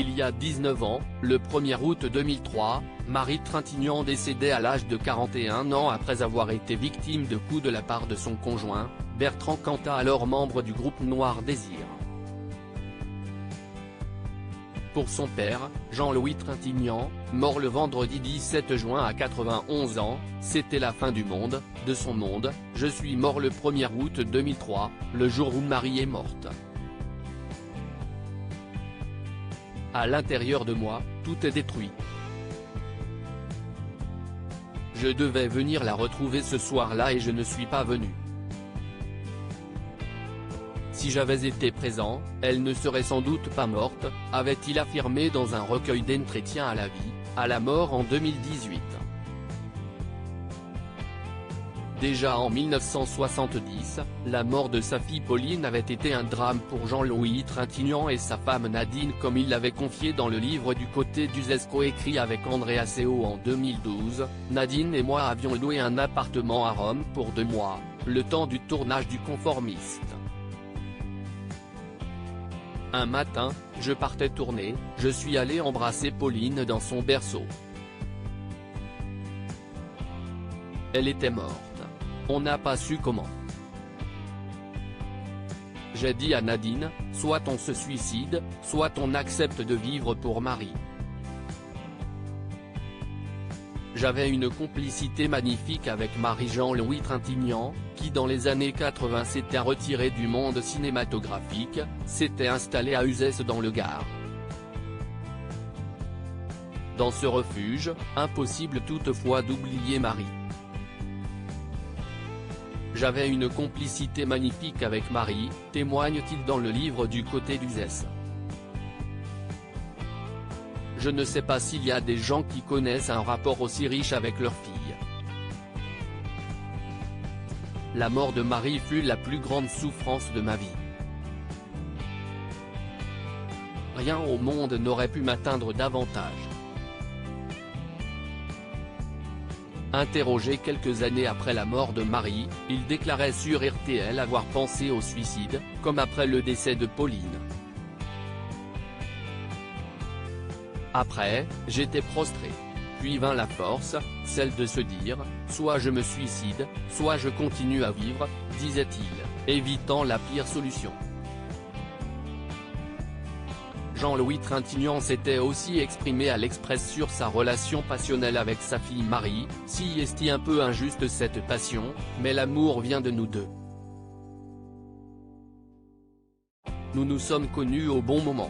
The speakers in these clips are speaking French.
Il y a 19 ans, le 1er août 2003, Marie Trintignant décédait à l'âge de 41 ans après avoir été victime de coups de la part de son conjoint, Bertrand Cantat, alors membre du groupe Noir Désir. Pour son père, Jean-Louis Trintignant, mort le vendredi 17 juin à 91 ans, c'était la fin du monde, de son monde. Je suis mort le 1er août 2003, le jour où Marie est morte. À l'intérieur de moi, tout est détruit. Je devais venir la retrouver ce soir-là et je ne suis pas venu. Si j'avais été présent, elle ne serait sans doute pas morte, avait-il affirmé dans un recueil d'entretiens à la vie, à la mort en 2018. Déjà en 1970, la mort de sa fille Pauline avait été un drame pour Jean-Louis Trintignant et sa femme Nadine, comme il l'avait confié dans le livre Du côté d'Uzès, écrit avec Andrea Seo en 2012. Nadine et moi avions loué un appartement à Rome pour 2 mois, le temps du tournage du Conformiste. Un matin, je partais tourner, je suis allé embrasser Pauline dans son berceau. Elle était morte. On n'a pas su comment. J'ai dit à Nadine, soit on se suicide, soit on accepte de vivre pour Marie. J'avais une complicité magnifique avec Marie-Jean-Louis Trintignant, qui dans les années 80 s'était retiré du monde cinématographique, s'était installé à Uzès dans le Gard. Dans ce refuge, impossible toutefois d'oublier Marie. J'avais une complicité magnifique avec Marie, témoigne-t-il dans le livre Du côté d'Uzès. Je ne sais pas s'il y a des gens qui connaissent un rapport aussi riche avec leur fille. La mort de Marie fut la plus grande souffrance de ma vie. Rien au monde n'aurait pu m'atteindre davantage. Interrogé quelques années après la mort de Marie, il déclarait sur RTL avoir pensé au suicide, comme après le décès de Pauline. Après, j'étais prostré. Puis vint la force, celle de se dire, soit je me suicide, soit je continue à vivre, disait-il, évitant la pire solution. Jean-Louis Trintignant s'était aussi exprimé à l'Express sur sa relation passionnelle avec sa fille Marie, si est un peu injuste cette passion, mais l'amour vient de nous deux. Nous nous sommes connus au bon moment.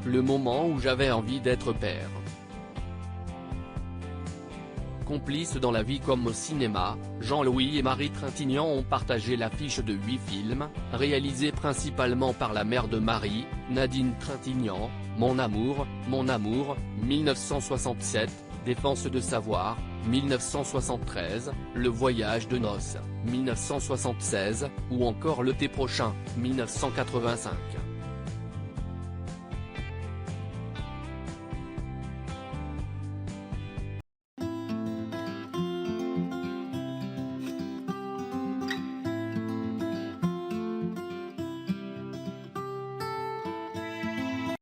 Le moment où j'avais envie d'être père. Complices dans la vie comme au cinéma, Jean-Louis et Marie Trintignant ont partagé l'affiche de 8 films, réalisés principalement par la mère de Marie, Nadine Trintignant, Mon amour, 1967, Défense de savoir, 1973, Le voyage de noces, 1976, ou encore L'été prochain, 1985.